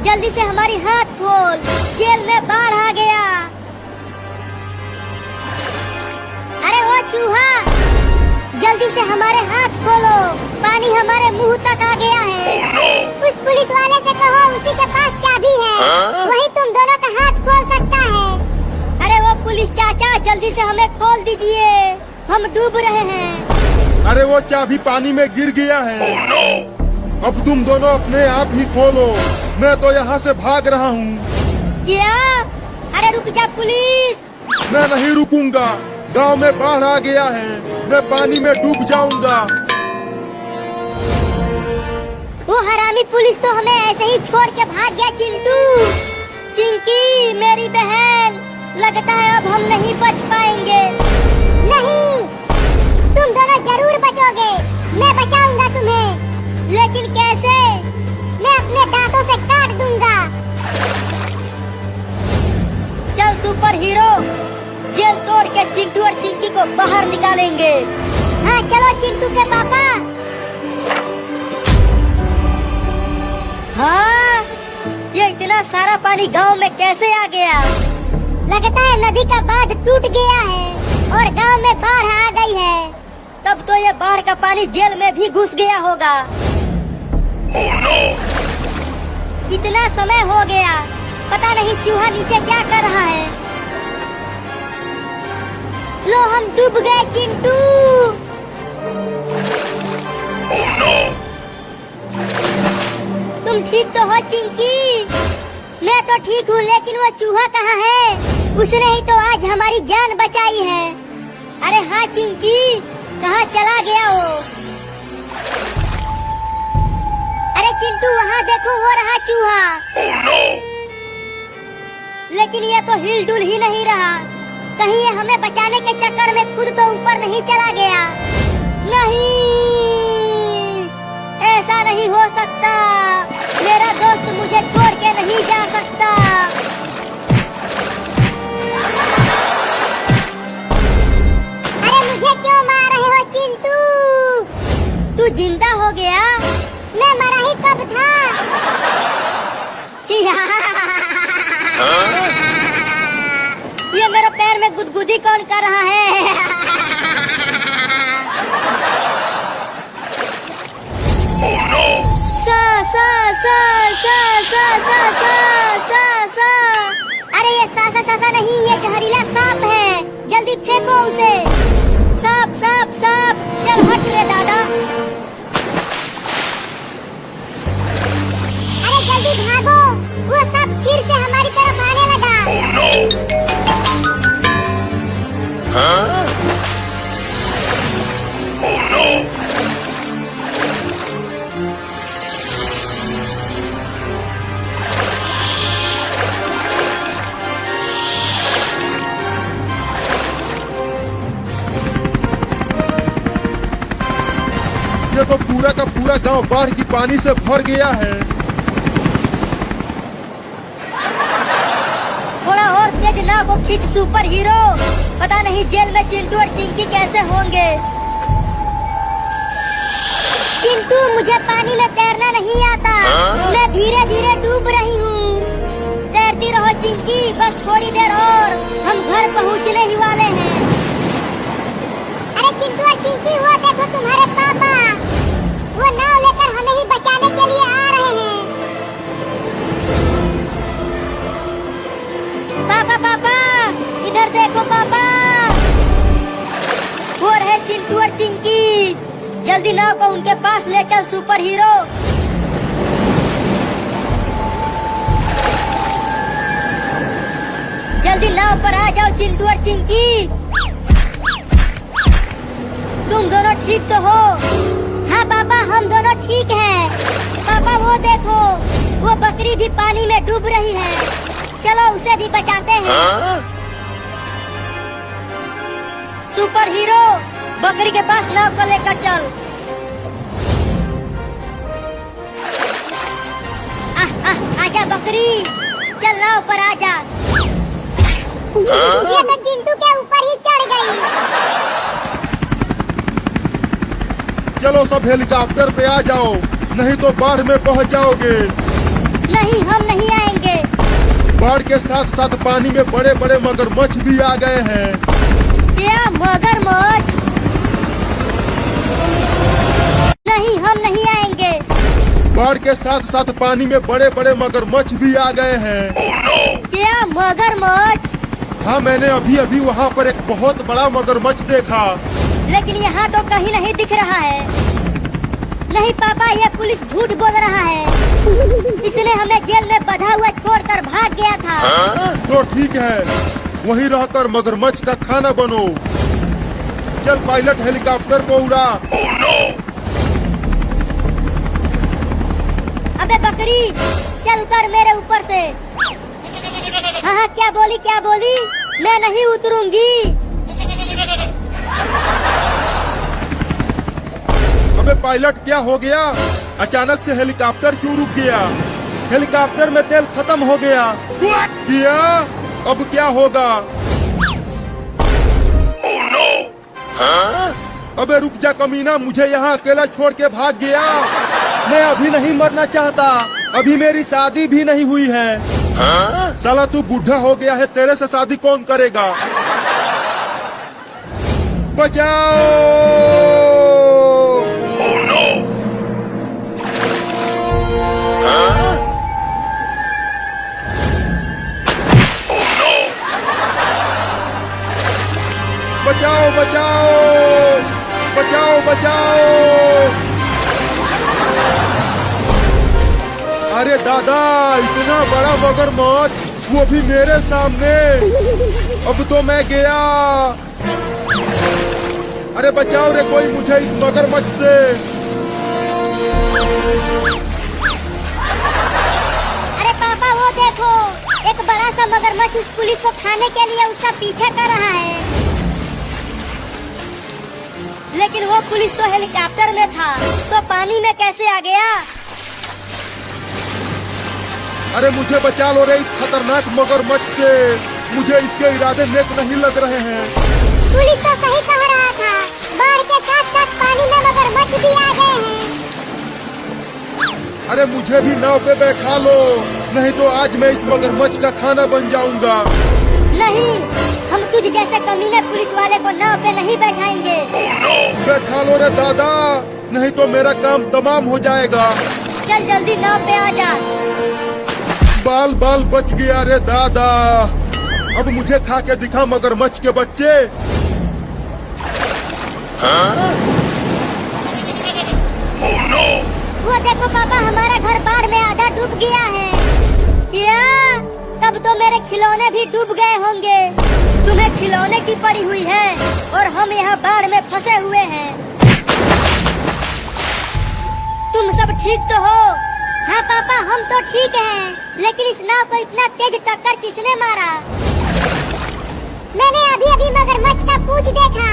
जल्दी से हमारी हाथ खोल, जेल में बाढ़ आ गया। अरे वो चूहा, जल्दी से हमारे हाथ खोलो, पानी हमारे मुंह तक आ गया है। उस पुलिस वाले से कहो उसी के पास चाबी है, वही तुम दोनों का हाथ खोल सकता है। अरे वो पुलिस चाचा, जल्दी से हमें खोल दीजिए, हम डूब रहे हैं। अरे वो चाबी पानी में गिर गया है। अब तुम दोनों अपने आप ही खोलो, मैं तो यहाँ से भाग रहा हूँ। क्या? अरे रुक जा पुलिस। मैं नहीं रुकूंगा, गांव में बाढ़ आ गया है, मैं पानी में डूब जाऊंगा। वो हरामी पुलिस तो हमें ऐसे ही छोड़ के भाग गया। चिंटू, चिंकी, मेरी बहन, लगता है अब हम नहीं बच पाएंगे। नहीं, तुम दोनों जरूर बचोगे, मैं बचाऊंगा तुम्हें। लेकिन कैसे? मैं अपने दांतों से काट दूंगा। चल सुपर हीरो, जेल तोड़ के चिंटू और चिंकी को बाहर निकालेंगे। हाँ चलो चिंटू के पापा। हाँ, ये इतना सारा पानी गांव में कैसे आ गया? लगता है नदी का बांध टूट गया है और गांव में बाढ़ आ गई है। तब तो ये बाढ़ का पानी जेल में भी घुस गया होगा। इतना समय हो गया, पता नहीं चूहा नीचे क्या कर रहा है। लो, हम डूब गए चिंटू। तुम ठीक तो हो चिंकी? मैं तो ठीक हूँ, लेकिन वो चूहा कहाँ है? उसने ही तो आज हमारी जान बचाई है। अरे हाँ चिंकी, कहाँ चला गया वो? अरे चिंटू, वहाँ देखो, वो रहा चूहा। लेकिन ये तो हिलडुल ही नहीं रहा। कहीं ये हमें बचाने के चक्कर में खुद तो ऊपर नहीं चला गया? नहीं, ऐसा नहीं हो सकता। मेरा दोस्त मुझे छोड़ के नहीं जा सकता। अरे मुझे क्यों मार रहे हो चिंटू? तू जिंदा हो गया? मैं मरा ही कब था? ये मेरे पैर में गुदगुदी कौन कर रहा है? सा सा सा सा सा सा सा सा सा। अरे ये सा सा सा सा नहीं, ये जहरीला सांप है, जल्दी फेंको उसे। सांप सांप सांप, चल हट रे दादा। अरे जल्दी भागो, वो सांप फिर से हमारी तरफ आने लगा। ये तो पूरा का पूरा गांव बाढ़ की पानी से भर गया है। थोड़ा और तेज नाव को खींच सुपर हीरो, पता नहीं जेल में चिंटू और चिंकी कैसे होंगे। चिंटू, मुझे पानी में तैरना नहीं आता, मैं धीरे धीरे डूब रही हूँ। तैरती रहो चिंकी, बस थोड़ी देर और, हम घर पहुँचने ही वाले हैं। अरे चिंटू और चिंकी, वो देखो तुम्हारे पापा, वो नाव लेकर हमें ही बचाने के लिए आ रहे हैं। पापा पापा, इधर देखो पापा, वो रहे चिंटू और चिंकी। जल्दी नाव को उनके पास ले चल सुपर हीरो। जल्दी नाव पर आ जाओ चिंटू और चिंकी। तुम दोनों ठीक तो हो? हाँ पापा, हम दोनों ठीक हैं। पापा वो देखो, वो बकरी भी पानी में डूब रही है, चलो उसे भी बचाते हैं। सुपर हीरो, बकरी के पास नाव को लेकर चल। आजा बकरी, चल नाव पर आजा। ये तो चिंटू के ऊपर ही चढ़ गई। चलो सब हेलीकॉप्टर पे आ जाओ, नहीं तो बाढ़ में पहुंच जाओगे। नहीं, हम नहीं बाढ़ के साथ साथ पानी में बड़े बड़े मगरमच्छ भी आ गए हैं। क्या मगरमच्छ? नहीं, हम नहीं आएंगे। बाढ़ के साथ साथ पानी में बड़े बड़े मगरमच्छ भी आ गए हैं। क्या मगरमच्छ? हाँ, मैंने अभी अभी वहाँ पर एक बहुत बड़ा मगरमच्छ देखा। लेकिन यहाँ तो कहीं नहीं दिख रहा है। नहीं पापा, ये पुलिस झूठ बोल रहा है। इसने हमें जेल में बंधा हुआ छोड़कर भाग गया था। तो ठीक है, वहीं रहकर मगरमच्छ का खाना बनो। चल पायलट, हेलीकॉप्टर को उड़ा। अबे बकरी, चल उतर मेरे ऊपर से। हाँ, क्या बोली? मैं नहीं उतरूंगी। अबे पायलट, क्या हो गया? अचानक से हेलीकॉप्टर क्यों रुक गया? हेलीकॉप्टर में तेल खत्म हो गया। क्या? अब क्या होगा? अबे रुक जा कमीना, मुझे यहाँ अकेला छोड़ के भाग गया। मैं अभी नहीं मरना चाहता, अभी मेरी शादी भी नहीं हुई है। साला तू बूढ़ा हो गया है, तेरे से शादी कौन करेगा? बचाओ! बचाओ बचाओ बचाओ बचाओ! अरे दादा, इतना बड़ा मगरमच्छ, वो भी मेरे सामने। अब तो मैं गया। अरे बचाओ रे कोई मुझे इस मगरमच्छ से। अरे पापा, वो देखो, एक बड़ा सा मगरमच्छ उस पुलिस को खाने के लिए उसका पीछा कर रहा है। लेकिन वो पुलिस तो हेलीकॉप्टर में था, तो पानी में कैसे आ गया? अरे मुझे बचा लो रे इस खतरनाक मगरमच्छ से। मुझे इसके इरादे नेक नहीं लग रहे हैं। पुलिस तो सही कह रहा था, बाढ़ के साथ साथ पानी में मगरमच्छ भी आ गए हैं। अरे मुझे भी नाव पे बैठा लो, नहीं तो आज मैं इस मगरमच्छ का खाना बन जाऊंगा। नहीं, हम तुझ जैसे कमीने पुलिस वाले को नाव पे नहीं बैठाएंगे। बैठा लो रे दादा, नहीं तो मेरा काम तमाम हो जाएगा। चल जल्दी नाव पे आ जा। बाल बाल बच गया रे दादा। अब मुझे खा के दिखा मगरमच्छ के बच्चे। वो देखो पापा, हमारा घर बाढ़ में आधा डूब गया है। क्या? तब तो मेरे खिलौने भी डूब गए होंगे। तुम्हें खिलौने की पड़ी हुई है और हम यहाँ बाढ़ में फंसे हुए हैं। तुम सब ठीक तो हो? हाँ पापा, हम तो ठीक हैं, लेकिन इस नाव को इतना तेज टक्कर किसने मारा? मैंने अभी अभी मगरमच्छ का पूंछ देखा।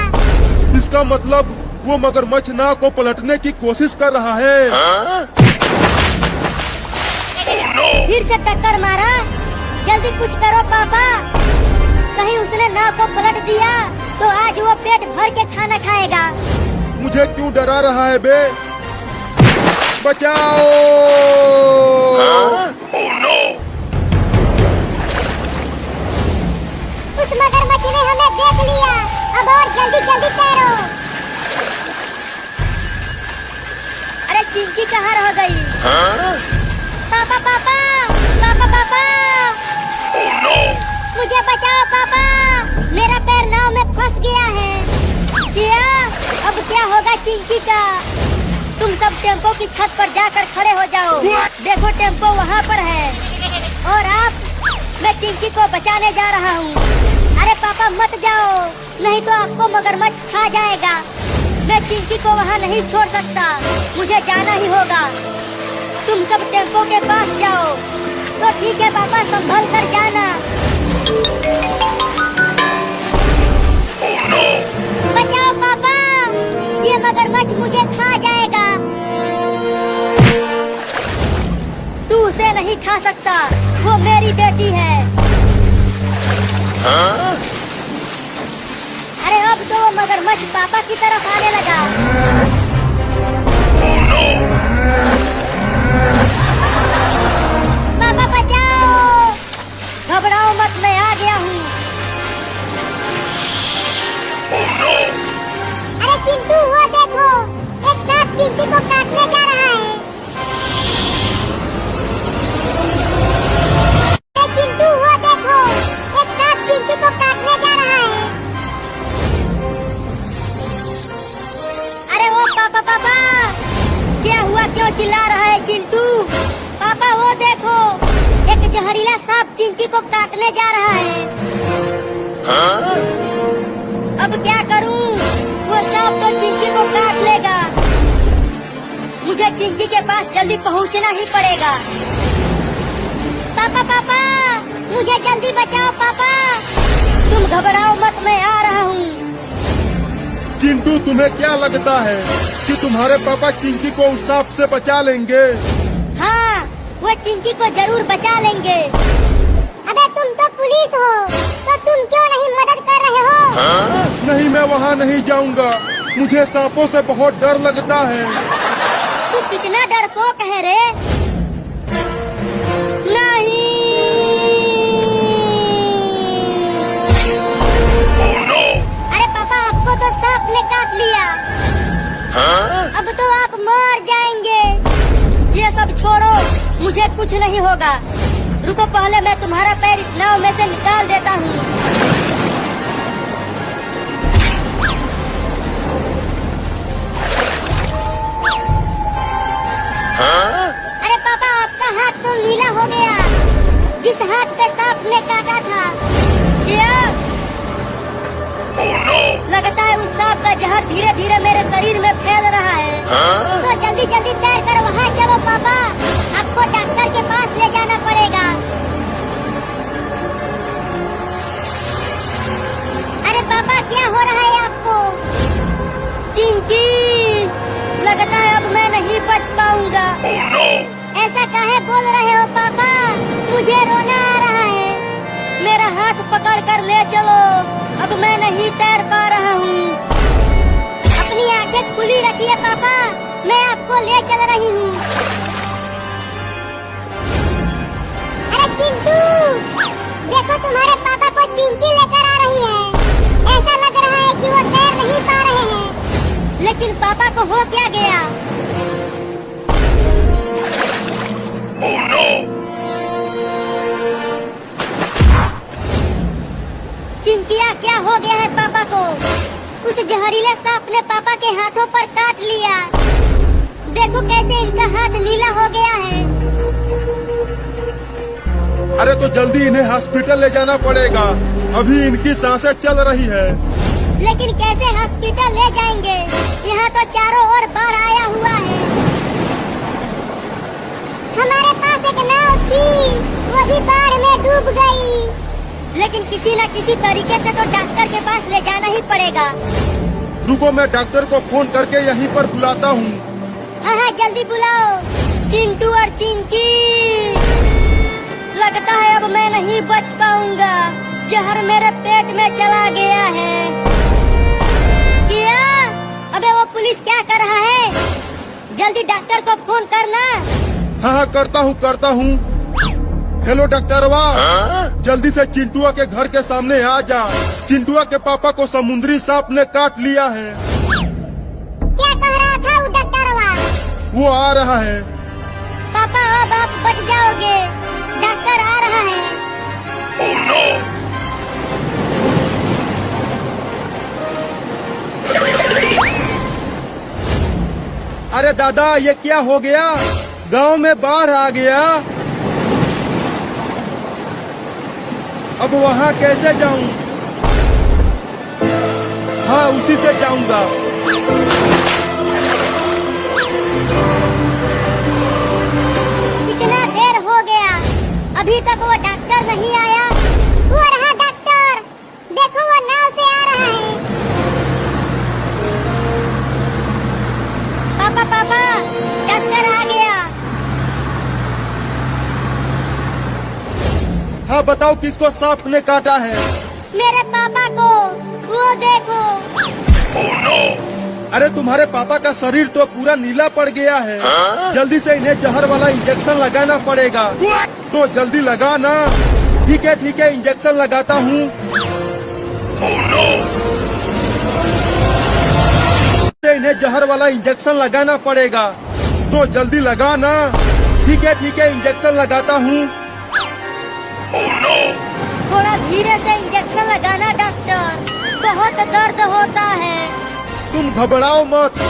इसका मतलब वो मगरमच्छ नाव को पलटने की कोशिश कर रहा है। फिर से टक्कर मारा? जल्दी कुछ करो पापा, कहीं उसने नाव को पलट दिया तो आज वो पेट भर के खाना खाएगा। मुझे क्यों डरा रहा है बे? बचाओ! उस मगरमच्छ ने हमें देख लिया, अब और जल्दी जल्दी तैरो। अरे चिंकी कहाँ रह गई? पापा पापा पापा पापा, मुझे बचाओ पापा, मेरा पैर नाव में फंस गया है। क्या? अब क्या होगा चिंकी का? तुम सब टेम्पो की छत पर जाकर खड़े हो जाओ। देखो टेम्पो वहाँ पर है और मैं चिंकी को बचाने जा रहा हूँ। अरे पापा मत जाओ, नहीं तो आपको मगरमच्छ खा जाएगा। मैं चिंकी को वहाँ नहीं छोड़ सकता, मुझे जाना ही होगा। तुम सब टेम्पो के पास जाओ। तो ठीक है पापा, संभल कर जाना। बचाओ पापा, ये मगरमच्छ मुझे खा जाएगा। तू उसे नहीं खा सकता, वो मेरी बेटी है। अरे अब तो वो मगरमच्छ पापा की तरफ आने लगा। पापा बचाओ, चिंटू वो देखो, एक सांप चिंटी को काटने जा रहा है। अरे चिंटू वो देखो, एक सांप चिंटी को काटने जा रहा है। अरे वो पापा पापा, क्या हुआ, क्यों चिल्ला रहा है चिंटू? पापा वो देखो, एक जहरीला सांप चिंटी को काटने जा रहा है। अब क्या करूं? वो सांप तो चिंटी को काट लेगा। मुझे चिंटी के पास जल्दी पहुंचना ही पड़ेगा। पापा पापा, मुझे जल्दी बचाओ पापा। तुम घबराओ मत, मैं आ रहा हूँ। चिंटू, तुम्हें क्या लगता है कि तुम्हारे पापा चिंकी को उस सांप से बचा लेंगे? हाँ, वो चिंटी को जरूर बचा लेंगे। अबे तुम तो पुलिस हो, तो तुम क्यों नहीं मदद कर रहे हो? नहीं, मैं वहाँ नहीं जाऊँगा। मुझे सांपों से बहुत डर लगता है। तू कितना डरपोक है रे? नहीं। अरे पापा, आपको तो सांप ने काट लिया। अब तो आप मर जाएंगे। ये सब छोड़ो, मुझे कुछ नहीं होगा। रुको, पहले मैं तुम्हारा पैर इस नाव में से निकाल देता हूँ। अरे पापा, आपका हाथ तो नीला हो गया, जिस हाथ पे सांप ने काटा था। क्या? लगता है उस सांप का जहर धीरे धीरे मेरे शरीर में फैल रहा है। तो जल्दी जल्दी तैर कर वहाँ चलो पापा, आपको डॉक्टर के पास ले जाना पड़ेगा। अरे पापा, क्या हो रहा है आपको? चिंकी, लगता है अब मैं नहीं बच पाऊंगा। ऐसा काहे बोल रहे हो पापा? मुझे रोना आ रहा है। मेरा हाथ पकड़ कर ले चलो, अब मैं नहीं तैर पा रहा हूँ। अपनी आंखें खुली रखिए पापा, मैं आपको ले चल रही हूँ। अरे चिंटू, देखो तुम्हारे पापा को चिंटी लेकर आ रही है। ऐसा लग रहा है कि वो तैर नहीं पा रहे हैं। लेकिन पापा को हो क्या गया? चिंटिया, क्या हो गया है पापा को? उस जहरीले सांप ने पापा के हाथों पर काट लिया। देखो कैसे इनका हाथ नीला हो गया है। अरे तो जल्दी इन्हें हॉस्पिटल ले जाना पड़ेगा। अभी इनकी सांसें चल रही है। लेकिन कैसे हॉस्पिटल ले जाएंगे? यहाँ तो चारों ओर बाढ़ आया हुआ है। हमारे पास एक नाव थी, वो भी बाढ़ में डूब गई। लेकिन किसी न किसी तरीके से तो डॉक्टर के पास ले जाना ही पड़ेगा। रुको, मैं डॉक्टर को फोन करके यहीं पर बुलाता हूँ। हाँ हाँ, जल्दी बुलाओ। चिंटू और चिंकी, लगता है अब मैं नहीं बच पाऊंगा। जहर मेरे पेट में चला गया है। क्या? अबे वो पुलिस क्या कर रहा है? जल्दी डॉक्टर को फोन करना। हाँ हाँ, करता हूँ। हेलो डॉक्टरवा, जल्दी से चिंटुआ के घर के सामने आ जा। चिंटुआ के पापा को समुद्री सांप ने काट लिया है। क्या कह रहा था वो डॉक्टरवा? वो आ रहा है। पापा, अब आप बच जाओगे, डॉक्टर आ रहा है। अरे दादा, ये क्या हो गया? गांव में बाढ़ आ गया। अब वहाँ कैसे जाऊं? हाँ, उसी से जाऊंगा। इतना देर हो गया, अभी तक वो डॉक्टर नहीं आया। वो रहा डॉक्टर, देखो वो नाव से आ रहा है। पापा पापा, डॉक्टर आ गया। हाँ बताओ, किसको सांप ने काटा है? मेरे पापा को, वो देखो। अरे तुम्हारे पापा का शरीर तो पूरा नीला पड़ गया है। जल्दी से इन्हें जहर वाला इंजेक्शन लगाना पड़ेगा। तो जल्दी लगा ना। ठीक है, इंजेक्शन लगाता हूँ। से इन्हें जहर वाला इंजेक्शन लगाना पड़ेगा, तो जल्दी लगा ना। ठीक है इंजेक्शन लगाता हूँ। थोड़ा धीरे से इंजेक्शन लगाना डॉक्टर, बहुत दर्द होता है। तुम घबराओ मत,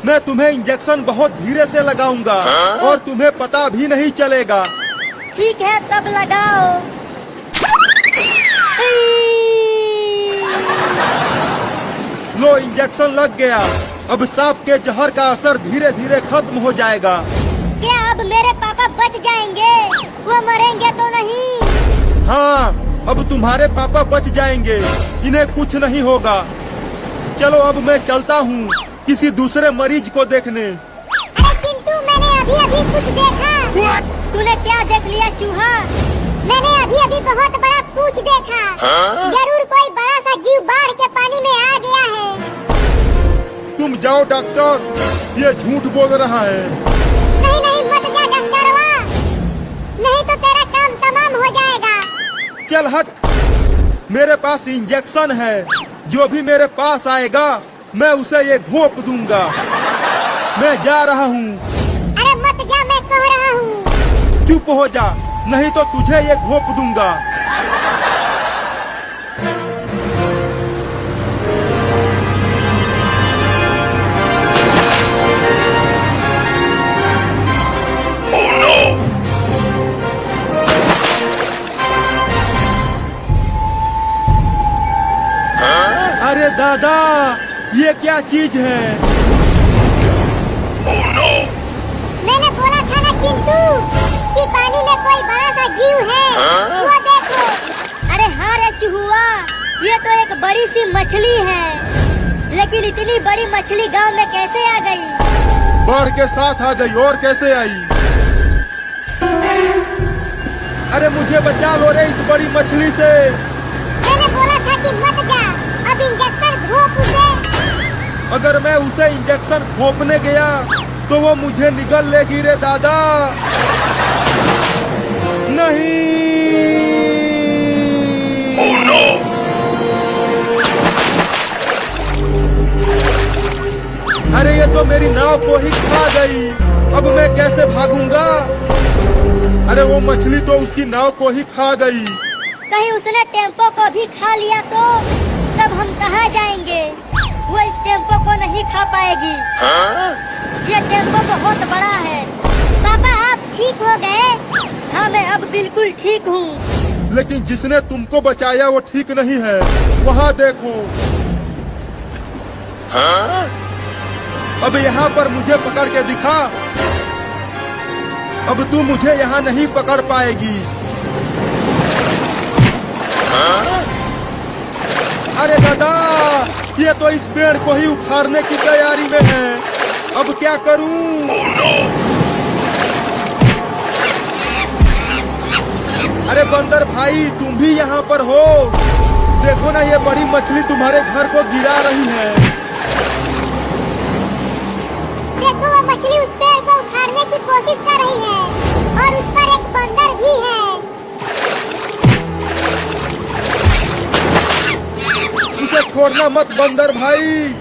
मैं तुम्हें इंजेक्शन बहुत धीरे से लगाऊंगा और तुम्हें पता भी नहीं चलेगा। ठीक है तब लगाओ। लो इंजेक्शन लग गया। अब सांप के जहर का असर धीरे धीरे खत्म हो जाएगा। क्या अब मेरे पापा बच जाएंगे? वो मरेंगे तो नहीं? हाँ, अब तुम्हारे पापा बच जाएंगे, इन्हें कुछ नहीं होगा। चलो अब मैं चलता हूँ किसी दूसरे मरीज को देखने। अरे चिंटू, मैंने अभी कुछ देखा। तूने क्या देख लिया चूहा? मैंने अभी बहुत बड़ा पूछ देखा। जरूर कोई बड़ा सा जीव बाढ़ के पानी में आ गया है। तुम जाओ डॉक्टर, ये झूठ बोल रहा है। नहीं मत जा डॉक्टरवा, नहीं तो तेरा काम तमाम हो जाएगा। चल हट, मेरे पास इंजेक्शन है। जो भी मेरे पास आएगा मैं उसे ये घोंप दूंगा। मैं जा रहा हूँ। अरे मत जा, मैं कह रहा हूँ। चुप हो जा, नहीं तो तुझे ये घोंप दूंगा। अरे दादा, ये क्या चीज है? मैंने बोला था ना चिंटू कि पानी में कोई बड़ा सा जीव है। वो देखो। अरे हाँ रे चूहुआ, ये तो एक बड़ी सी मछली है। लेकिन इतनी बड़ी मछली गांव में कैसे आ गई? बाढ़ के साथ आ गई। और कैसे आई? अरे मुझे बचा लो रे इस बड़ी मछली से। मैंने बोला था कि मत जा, अब इंजेक्शन घोंप उसे। अगर मैं उसे इंजेक्शन घोंपने गया तो वो मुझे निगल लेगी रे दादा। नहीं। अरे ये तो मेरी नाव को ही खा गई। अब मैं कैसे भागूंगा? अरे वो मछली तो उसकी नाव को ही खा गई। कहीं उसने टेम्पो को भी खा लिया तो तब हम कहाँ जाएंगे? वो इस टेम्पो को नहीं खा पाएगी। ये टेम्पो बहुत बड़ा है। पापा आप ठीक हो गए? हाँ मैं अब बिल्कुल ठीक हूँ। लेकिन जिसने तुमको बचाया वो ठीक नहीं है। वहाँ देखो। अब यहाँ पर मुझे पकड़ के दिखा। अब तू मुझे यहाँ नहीं पकड़ पाएगी। अरे दादा, ये तो इस पेड़ को ही उखाड़ने की तैयारी में है। अब क्या करूं? अरे बंदर भाई, तुम भी यहाँ पर हो? देखो ना, ये बड़ी मछली तुम्हारे घर को गिरा रही है। देखो वो मछली उस पेड़ को उखाड़ने की कोशिश कर रही है और उस पर एक बंदर भी है। उसे छोड़ना मत बंदर भाई,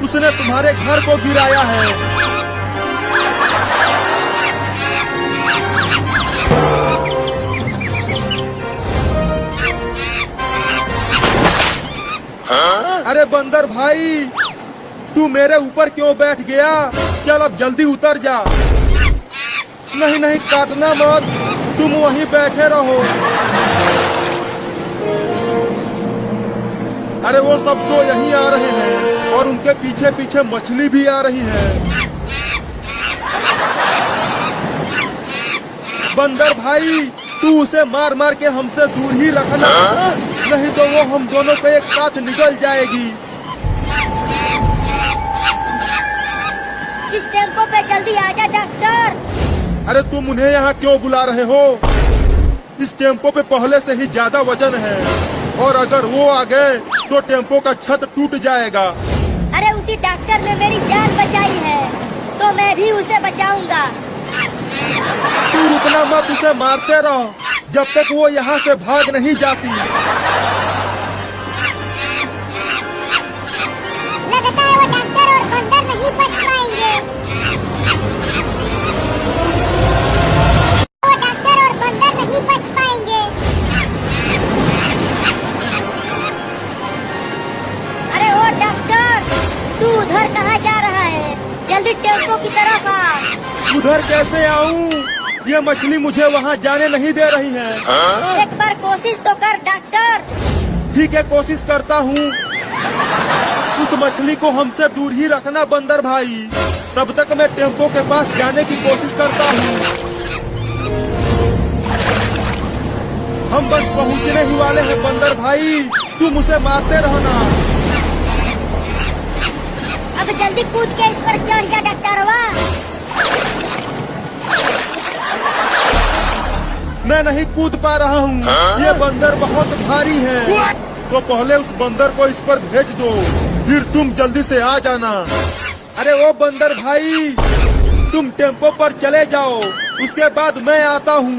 उसने तुम्हारे घर को गिराया है। अरे बंदर भाई, तू मेरे ऊपर क्यों बैठ गया? चल अब जल्दी उतर जा। नहीं काटना मत, तुम वहीं बैठे रहो। अरे वो सब तो यहीं आ रहे हैं और उनके पीछे पीछे मछली भी आ रही है। बंदर भाई, तू उसे मार मार के हमसे दूर ही रखना, नहीं तो वो हम दोनों को एक साथ निगल जाएगी। इस टेम्पो पे जल्दी आजा डॉक्टर। अरे तुम उन्हें यहाँ क्यों बुला रहे हो? इस टेम्पो पे पहले से ही ज्यादा वजन है और अगर वो आ गए तो टेम्पो का छत टूट जाएगा। अरे उसी डॉक्टर ने मेरी जान बचाई है तो मैं भी उसे बचाऊंगा। तू रुकना मत, उसे मारते रहो जब तक वो यहाँ से भाग नहीं जाती। लगता है वो डॉक्टर और बंदर नहीं नहीं बच पाएंगे। वो डॉक्टर और बंदर नहीं बच पाएंगे। अरे ओ डॉक्टर, तू उधर कहाँ जा रहा है? जल्दी टेम्पो की तरफ आ। उधर कैसे आऊं? ये मछली मुझे वहाँ जाने नहीं दे रही है। एक बार कोशिश तो कर डॉक्टर। ठीक है, कोशिश करता हूँ। उस मछली को हमसे दूर ही रखना बंदर भाई। तब तक मैं टेम्पो के पास जाने की कोशिश करता हूँ। हम बस पहुँचने ही वाले हैं बंदर भाई, तुम उसे मारते रहना। अब जल्दी कूद के इस पर चढ़ जा डॉक्टरवा। मैं नहीं कूद पा रहा हूँ, ये बंदर बहुत भारी है। तो पहले उस बंदर को इस पर भेज दो, फिर तुम जल्दी से आ जाना। अरे ओ बंदर भाई, तुम टेम्पो पर चले जाओ, उसके बाद मैं आता हूँ।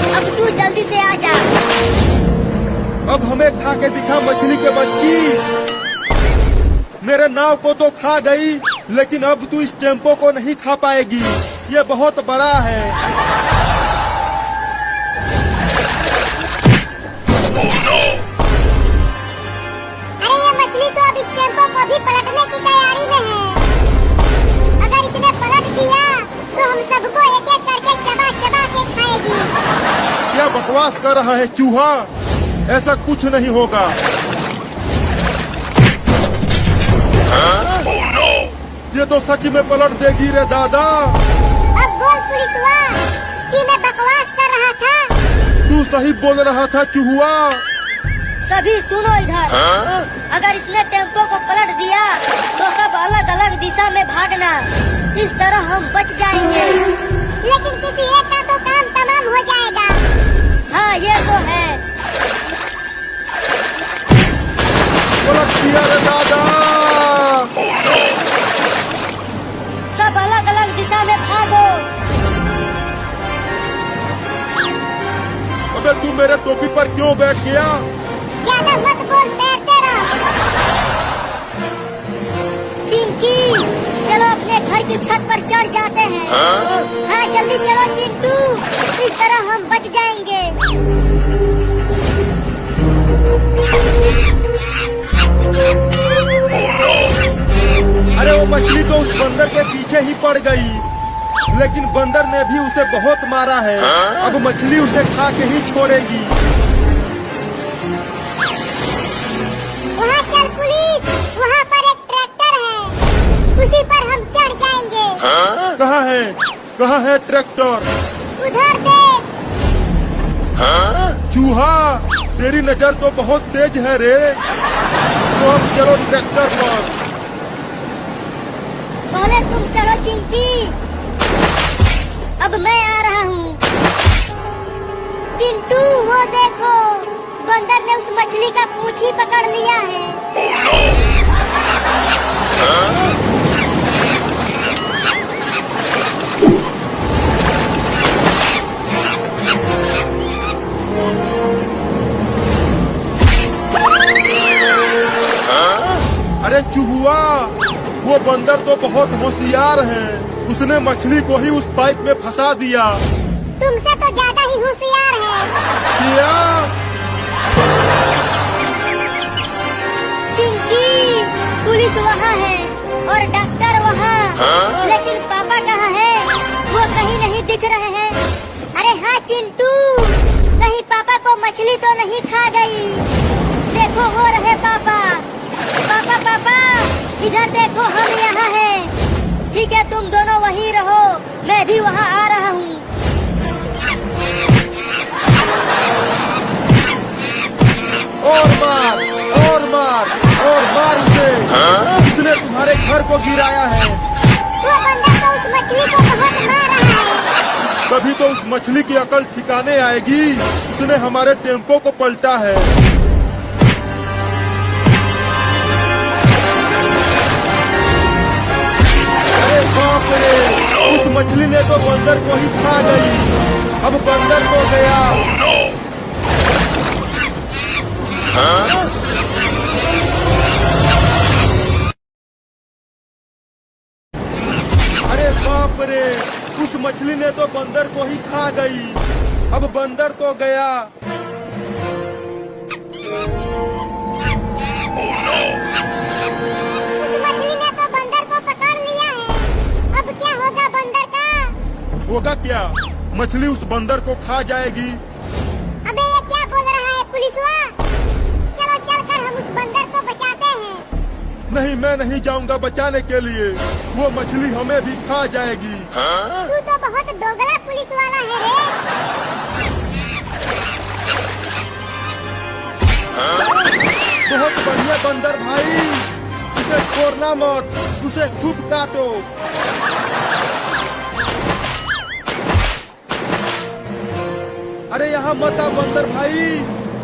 अब तू जल्दी से आ जा। अब हमें खा के दिखा मछली के बच्ची। मेरे नाव को तो खा गई, लेकिन अब तू इस टेम्पो को नहीं खा पाएगी, ये बहुत बड़ा है। अरे ये मछली तो अब इस टेम्पो को भी पलटने की तैयारी में है। अगर इसने पलट दिया तो हम सबको एक एक करके चबा चबा के खाएगी। क्या बकवास कर रहा है चूहा? ऐसा कुछ नहीं होगा। ये तो सच में पलट देगी रे दादा। अब बोल पुलिसवा कि मैं बकवास कर रहा था। तू सही बोल रहा था चूहुआ। सभी सुनो इधर। अगर इसने टेम्पो को पलट दिया तो सब अलग अलग दिशा में भागना, इस तरह हम बच जाएंगे। लेकिन किसी एक का तो काम तमाम हो जाएगा। हाँ ये तो है। पलट दिया रे दादा। सब अलग अलग दिशा में भागो। अबे तू मेरे टोपी पर क्यों बैठ गया? ज्यादा मत बोल, तैरते रहो। चिंकी, चलो अपने घर की छत पर चढ़ जाते हैं। हाँ जल्दी चलो चिंटू, इस तरह हम बच जाएंगे। अरे वो मछली तो उस बंदर के पीछे ही पड़ गई, लेकिन बंदर ने भी उसे बहुत मारा है। अब मछली उसे खा के ही छोड़ेगी। वहाँ चल पुलिस, वहाँ पर एक ट्रैक्टर है, उसी पर हम चढ़ जाएंगे। कहाँ है? कहाँ है ट्रैक्टर? उधर देख। चूहा, तेरी नजर तो बहुत तेज है रे। तो अब चलो ट्रैक्टर पर। पहले तुम चलो चिंकी, अब मैं आ रहा हूँ। चिंटू वो देखो, बंदर ने उस मछली का पूंछ ही पकड़ लिया है। अरे चूहुआ, वो बंदर तो बहुत होशियार है, उसने मछली को ही उस पाइप में फंसा दिया। तुमसे तो ज्यादा ही होशियार है। क्या? चिंकी, पुलिस वहाँ है और डॉक्टर वहाँ, लेकिन पापा कहाँ है? वो कहीं नहीं दिख रहे हैं। अरे हाँ चिंटू, कहीं पापा को मछली तो नहीं खा गई? देखो वो रहे पापा। पापा पापा, इधर देखो, हम यहाँ हैं। ठीक है, तुम दोनों वहीं रहो, मैं भी वहाँ आ रहा हूँ। और मार, और मार, और मार उसे। किसने तुम्हारे घर को गिराया है? वो बंदर तो उस मछली को बहुत मार रहा है। तभी तो उस मछली की अकल ठिकाने आएगी, उसने हमारे टेम्पो को पलटा है। अरे बाप रे, उस मछली ने तो बंदर को ही खा गई। अब बंदर को गया। खा गई। अब बंदर तो गया। उस मछली ने तो बंदर को पकड़ लिया है। अब क्या होगा बंदर का? होगा क्या? मछली उस बंदर को खा जाएगी। अबे ये क्या बोल रहा है पुलिसवा? चलो चलकर हम उस बंदर को बचाते हैं। नहीं, मैं नहीं जाऊंगा बचाने के लिए। वो मछली हमें भी खा जाएगी। तू तो बहुत दोगला पुलिस वाला है रे। बहुत बढ़िया बंदर भाई, उसे छोड़ना मत, उसे खूब काटो। अरे यहाँ मत आ बंदर भाई,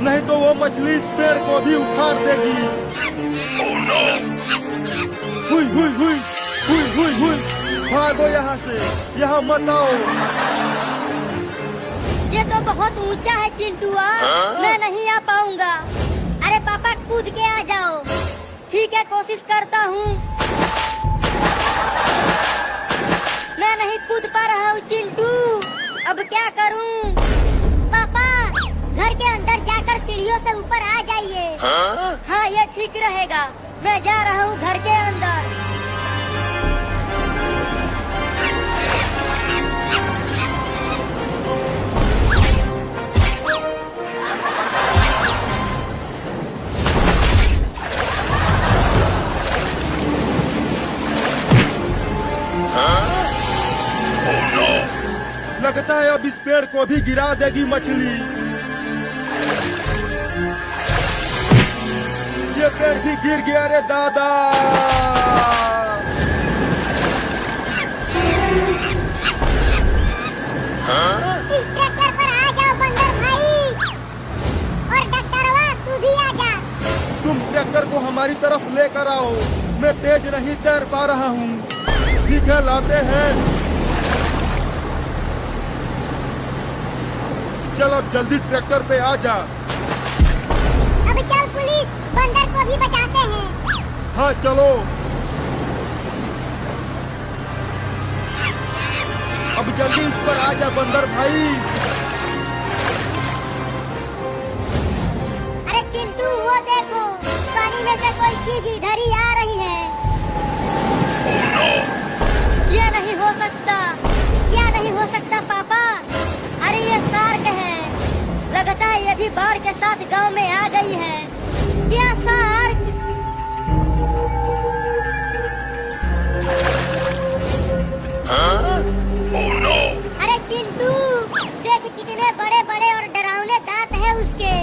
नहीं तो वो मछली इस पेड़ को भी उखाड़ देगी। हुई हुई हुई हुई हुई हुई, भागो यहाँ से, यहाँ मत आओ। ये तो बहुत ऊंचा है चिंटुआ, मैं नहीं आ पाऊंगा। अरे पापा कूद के आ जाओ। ठीक है, कोशिश करता हूँ। मैं नहीं कूद पा रहा हूँ चिंटू, अब क्या करूँ? पापा घर के अंदर जाकर सीढ़ियों से ऊपर आ जाइए। हाँ, ये ठीक रहेगा। मैं जा रहा हूँ घर के अंदर। लगता है अब इस पेड़ को भी गिरा देगी मछली। ये पेड़ भी गिर गया रे दादा। इस ट्रैक्टर पर आ जाओ बंदर भाई। और डॉक्टरवा तू भी आ जा। तुम ट्रैक्टर को हमारी तरफ लेकर आओ, मैं तेज नहीं तैर पा रहा हूँ। ठीक है, लाते हैं। चल अब जल्दी ट्रैक्टर पे आ जा। अब चल पुलिस, बंदर को भी बचाते हैं। हाँ चलो। अब जल्दी इस पर आ जा बंदर भाई। अरे चिंटू, वो देखो, पानी में से कोई चीज इधर ही आ रही है। ये नहीं हो सकता। क्या नहीं हो सकता पापा? अरे ये शार्क है। लगता है ये भी बाढ़ के साथ गांव में आ गई है। क्या शार्क? अरे चिंटू, देख कितने बड़े बड़े और डरावने दांत हैं उसके।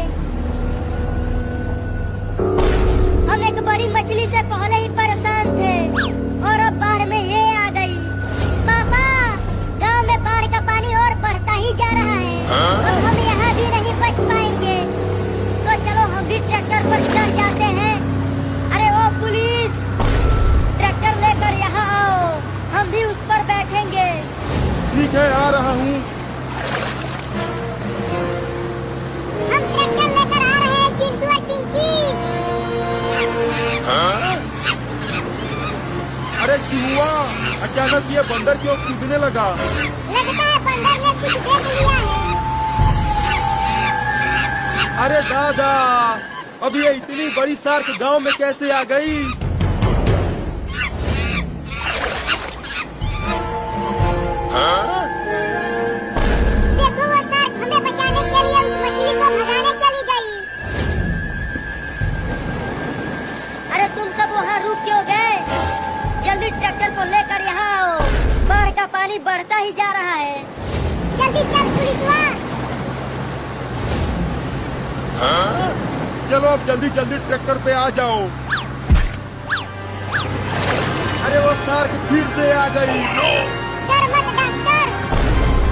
हम एक बड़ी मछली से पहले ही परेशान थे और अब बाढ़ में ये आ गई। पापा, गांव में बाढ़ का पानी और बढ़ता ही जा रहा है। अब हम यहाँ भी नहीं बच पाएंगे। तो चलो हम भी ट्रैक्टर पर चढ़ जाते हैं। अरे ओ पुलिस, ट्रैक्टर लेकर यहाँ आओ, हम भी उस पर बैठेंगे। ठीक है, आ रहा हूँ। हम ट्रैक्टर लेकर आ रहे हैं चिंटू और चिंकी। अरे चूहा, अचानक ये बंदर क्यों कूदने लगा? लगता है बंदर ने कुछ देख लिया है। अरे दादा, अब ये इतनी बड़ी शार्क गांव में कैसे आ गई? देखो वो शार्क हमें बचाने के लिए उस मछली को भगाने चली गई। अरे तुम सब वहाँ रुक क्यों गए? जल्दी ट्रैक्टर को लेकर यहाँ आओ, बाढ़ का पानी बढ़ता ही जा रहा है। जल्दी चल पुलिसवा। चलो अब जल्दी जल्दी ट्रैक्टर पे आ जाओ। अरे वो शार्क फिर से आ गई। डर मत डॉक्टर,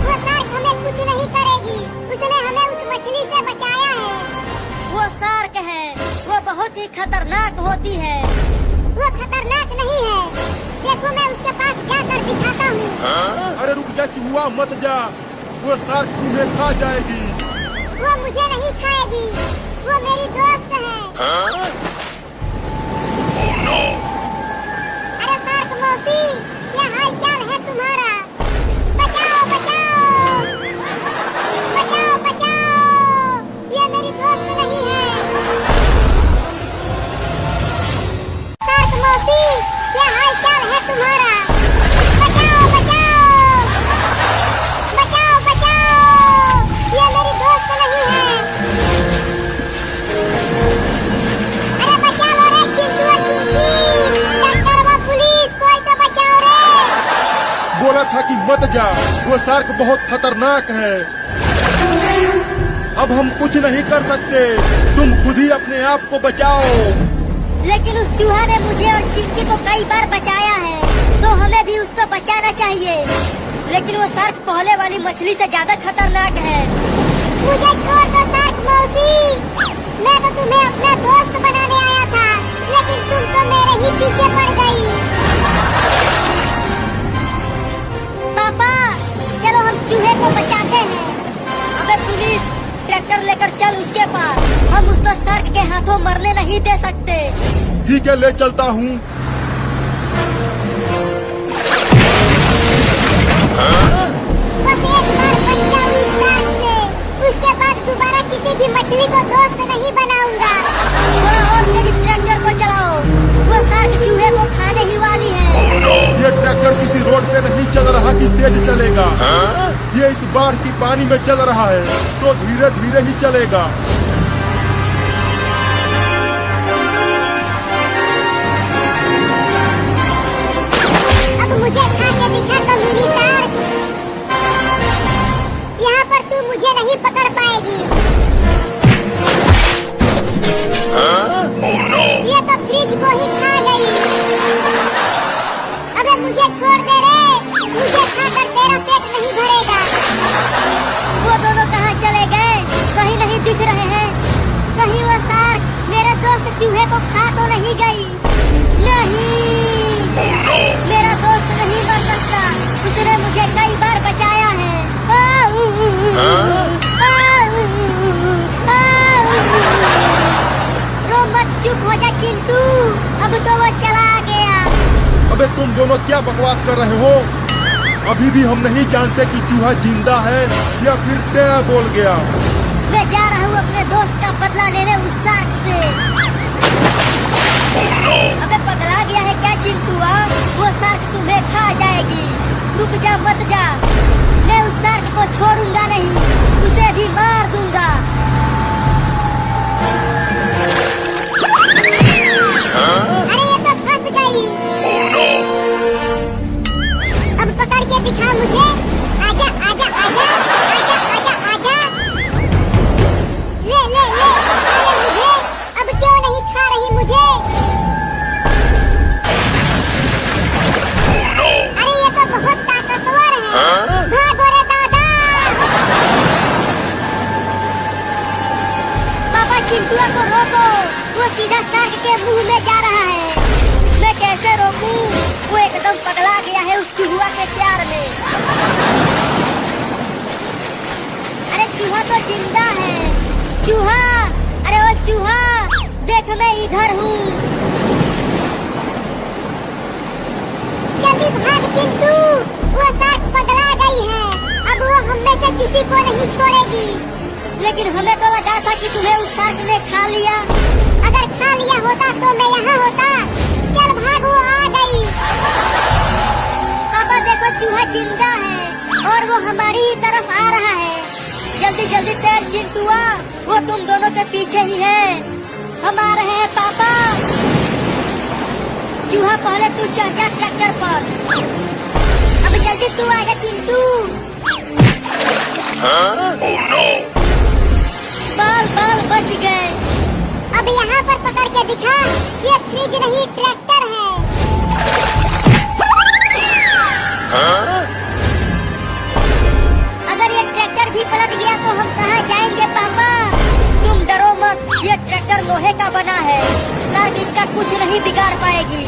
वो शार्क हमें कुछ नहीं करेगी। उसने हमें उस मछली से बचाया है। वो शार्क है, वो बहुत ही खतरनाक होती है। वो खतरनाक नहीं है, देखो मैं उसके पास जाकर दिखाता हूँ। अरे रुक जा चूहा, मत जा, वो शार्क तुम्हें खा जाएगी। वो मुझे नहीं खाएगी, वो मेरी दोस्त है। अरे शार्क मौसी, क्या हाल चाल है तुम्हारा? बचाओ बचाओ। मत जा, वो शार्क बहुत खतरनाक है। अब हम कुछ नहीं कर सकते, तुम खुद ही अपने आप को बचाओ। लेकिन उस चूहा ने मुझे और चिंकी को कई बार बचाया है, तो हमें भी उसको बचाना चाहिए। लेकिन वो शार्क पहले वाली मछली से ज्यादा खतरनाक है। मुझे छोड़ दो शार्क मौसी, मैं तो तुम्हें अपना दोस्त बनाने आया था, लेकिन तुम तो मेरे ही पीछे पड़ गई। पापा चलो हम चूहे को बचाते हैं। अबे पुलिस, ट्रैक्टर लेकर चल उसके पास, हम उसको शार्क के हाथों मरने नहीं दे सकते। ठीक है, ले चलता हूँ। बस एक बार बच जाऊं इस शार्क से, उसके बाद दोबारा किसी भी मछली को दोस्त नहीं बनाऊंगा। थोड़ा और तेज ट्रैक्टर को चलाओ, वो शार्क चूहे को खाने ही वाली है। ये ट्रैक्टर किसी रोड पे नहीं चल रहा कि तेज चलेगा। ये इस बाढ़ की पानी में चल रहा है, तो धीरे धीरे ही चलेगा। अब मुझे खा के दिखा तो मिनी शार्क, यहाँ पर तू मुझे नहीं पकड़ पाएगी। ये तो फ्रिज को ही खा गई। अबे मुझे छोड़ दे रे, मुझे खाकर तेरा पेट नहीं भरेगा। वो दोनों कहाँ चले गए? कहीं नहीं दिख रहे हैं। कहीं वो शार्क मेरे दोस्त चूहे को खा तो नहीं गई? नहीं, मेरा दोस्त नहीं मर सकता, उसने मुझे कई बार बचाया है। तो मत, चुप हो जा चिंटू, अब तो वो चला गया। अबे तुम दोनों क्या बकवास कर रहे हो? अभी भी हम नहीं जानते कि चूहा जिंदा है या फिर क्या बोल गया। मैं जा रहा हूँ अपने दोस्त का बदला लेने उस शार्क से। अबे पगला गया है क्या चिंटुआ? वो शार्क तुम्हें खा जाएगी। रुक जा, मत जा, मैं उस शार्क को छोड़ूंगा नहीं, उसे भी मार दूंगा। अरे ये तो फंस गई। अब पकड़ के दिखा मुझे। आजा आजा आजा आजा आजा आजा। ले ले ले, अरे मुझे अब क्यों नहीं खा रही मुझे? अरे ये तो बहुत ताकतवर है। भागो रे दादा। पापा चिंटुआ को रोको, वो सीधा शार्क के मुंह में जा रहा है। मैं कैसे रोकूं? वो एकदम पगला गया है उस चूहा के प्यार में। अरे चूहा तो जिंदा है। चूहा, अरे वो चूहा, देख मैं इधर हूँ। जल्दी भाग चिंटू, वो शार्क पगला गई है। अब वो हम में से किसी को नहीं छोड़ेगी। लेकिन हमें तो लगा था कि तुम्हें उस शार्क ने खा लिया। अगर खा लिया होता तो मैं यहाँ होता। चल भाग, वो आ गई। पापा देखो चूहा जिंदा है और वो हमारी ही तरफ आ रहा है। जल्दी जल्दी तैर चिंटुआ, वो तुम दोनों के पीछे ही है। हम आ रहे हैं पापा। चूहा पहले तू चढ़ जा ट्रैक्टर पर। अब जल्दी तू आ जा चिंटू। बाल बाल बच गए। अब यहाँ पर पकड़ के दिखा, ये फ्रिज नहीं ट्रैक्टर है। अगर ये ट्रैक्टर भी पलट गया तो हम कहाँ जाएंगे पापा? तुम डरो मत, ये ट्रैक्टर लोहे का बना है, शार्क इसका कुछ नहीं बिगाड़ पाएगी।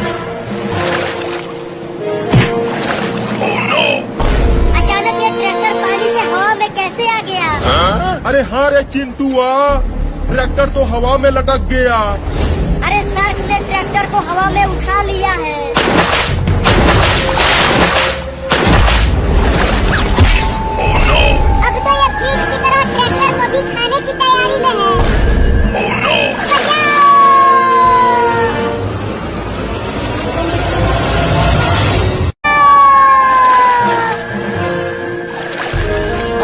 अचानक ये ट्रैक्टर पानी से हवा में कैसे आ गया? अरे हाँ रे चिंटुआ, ट्रैक्टर तो हवा में लटक गया। अरे शार्क ने ट्रैक्टर को हवा में उठा लिया है। अब तो ये फ्रिज की तरह ट्रैक्टर को भी खाने की तैयारी में है। बचाओ!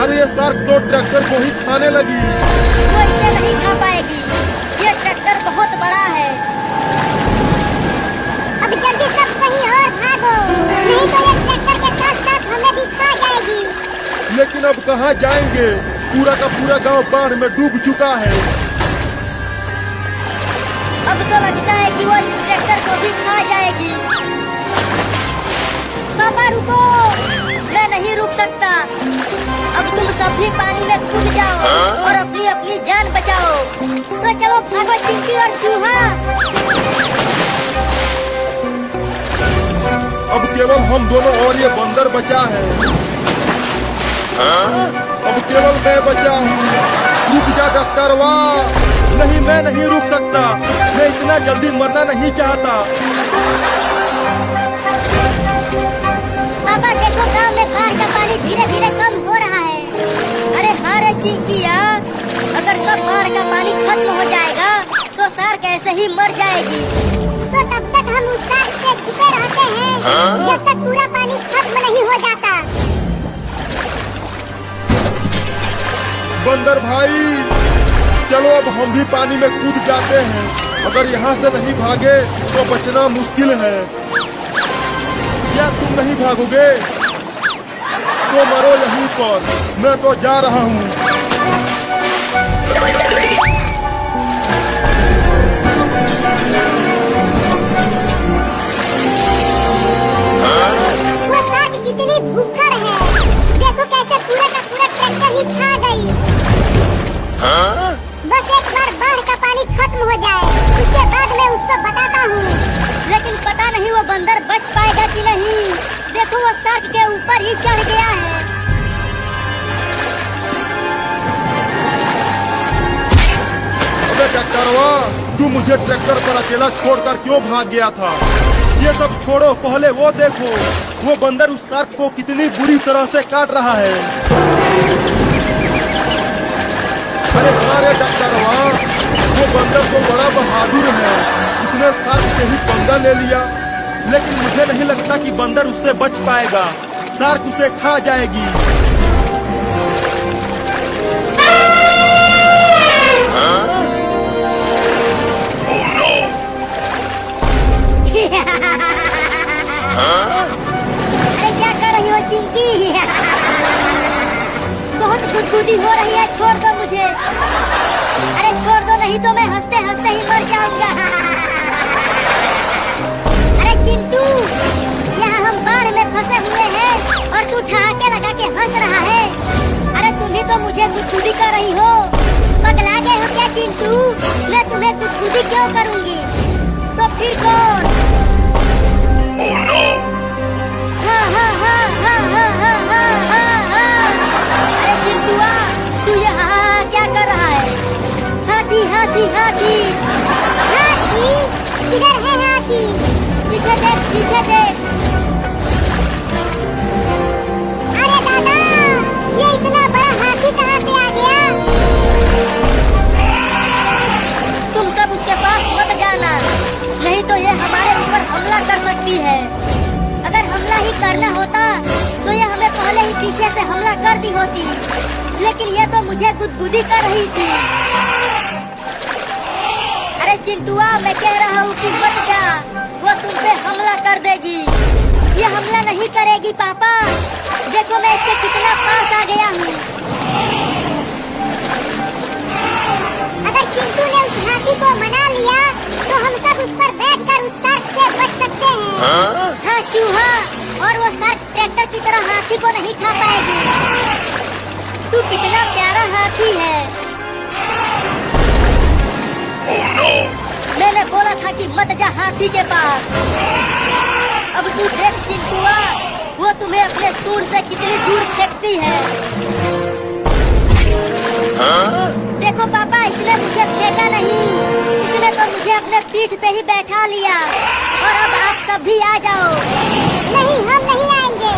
अरे ये शार्क तो ट्रैक्टर को ही खाने लगी। वो इसे नहीं खा पाएगी, ये ट्रैक्टर बहुत बड़ा है। अब जल्दी सब कहीं और भागो, नहीं तो ये ट्रैक्टर के साथ साथ हमें भी खा लेकिन अब कहाँ जाएंगे? पूरा का पूरा गांव बाढ़ में डूब चुका है। अब तो लगता है कि वो इस ट्रैक्टर को भी खा जाएगी। पापा रुको, मैं नहीं रुक सकता। अब तुम सब भी पानी में कूद जाओ और अपनी अपनी जान बचाओ। तो चलो भागो चिंटी और चूहा। अब केवल हम दोनों और ये बंदर बचा है। अब केवल मैं बचा हूँ। रुक जा डॉक्टरवा। नहीं, मैं नहीं रुक सकता। मैं इतना जल्दी मरना नहीं चाहता। पापा देखो, गांव में बाढ़ का पानी धीरे धीरे कम हो रहा है। अरे हाँ रे चिंकिया, अगर सब बाढ़ का पानी खत्म हो जाएगा तो शार्क ऐसे ही मर जाएगी। तो तब तक हम उस शार्क से छुपे रहते हैं जब तक पूरा पानी खत्म नहीं हो जाता। बंदर भाई, चलो अब हम भी पानी में कूद जाते हैं। अगर यहाँ से नहीं भागे तो बचना मुश्किल है। क्या तुम नहीं भागोगे? तो मरो यहीं पर। मैं तो जा रहा हूँ। वो शार्क कितनी भूखड़ है। देखो कैसे पूरा का पूरा ट्रैक्टर ही खा गई। बस एक बार बाढ़ का पानी खत्म हो जाए, उसके बाद मैं उसको बताता हूँ। लेकिन पता नहीं वो बंदर बच पाएगा कि नहीं। देखो वो शार्क के ऊपर ही चढ़ गया है। अबे डॉक्टरवा, तू मुझे ट्रैक्टर पर अकेला छोड़कर क्यों भाग गया था? ये सब छोड़ो, पहले वो देखो, वो बंदर उस शार्क को कितनी बुरी तरह से काट रहा है। अरे हाँ डॉक्टरवा, वो बंदर तो बड़ा बहादुर है। उसने शार्क से ही पंगा ले लिया। लेकिन मुझे नहीं लगता कि बंदर उससे बच पाएगा। शार्क उसे खा जाएगी। अरे क्या कर रही हो चिंकी? बहुत गुदगुदी हो रही है, छोड़ दो मुझे। अरे छोड़ दो, नहीं तो मैं हंसते हंसते ही मर जाऊंगा। अरे चिंटू, यहाँ हम बाढ़ में फंसे हुए हैं और तू ठहाके लगा के हंस रहा है। अरे तुम ही तो मुझे गुदगुदी कर रही हो। पगला गए हो क्या चिंटू? मैं तुम्हें गुदगुदी क्यों करूँगी? तो फिर कौन? हाँ हाँ हाँ हाँ हाँ हाँ हाँ हाँ हाँ। अरे चिंटुआ, तू यहाँ क्या कर रहा है? हाथी हाथी हाथी हाथी? किधर है हाथी? पीछे देख, पीछे देख। अरे दादा, ये इतना बड़ा हाथी कहाँ से आ गया? तुम सब उसके पास मत जाना, नहीं तो ये हमारे ऊपर हमला कर सकती है। अगर हमला ही करना होता तो ये हमें पहले ही पीछे से हमला कर दी होती। लेकिन ये तो मुझे गुदगुदी कर रही थी। अरे चिंटुआ, मैं कह रहा हूँ कि मत जा, वो तुम पे हमला कर देगी। ये हमला नहीं करेगी पापा। देखो मैं इसके कितना पास आ गया हूँ। अगर चिंटू ने उस हाथी को मना लिया तो हम सब उस पर बैठकर उस शार्क से बच सकते हैं। हाँ चूहा, और वो शार्क ट्रैक्टर की तरह हाथी को नहीं खा पाएगी। तू कितना प्यारा हाथी है। मैंने बोला था कि मत जा हाथी के पास। अब तू देख चिंटुआ, वो तुम्हें अपने सूंड से कितनी दूर फेंकती है। देखो पापा, इसने मुझे फेंका नहीं, इसने तो मुझे अपने पीठ पे ही बैठा लिया। और अब आप सब भी आ जाओ। नहीं, हम नहीं आएंगे।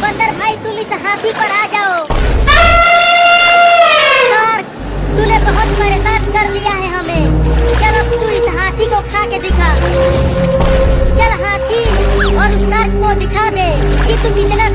बंदर भाई, तुम इस हाथी पर आ जाओ। शार्क, तूने बहुत परेशान कर लिया है हमें। चल अब तू इस हाथी को खा के दिखा। चल हाथी, और उस शार्क को दिखा दे कि तू कितना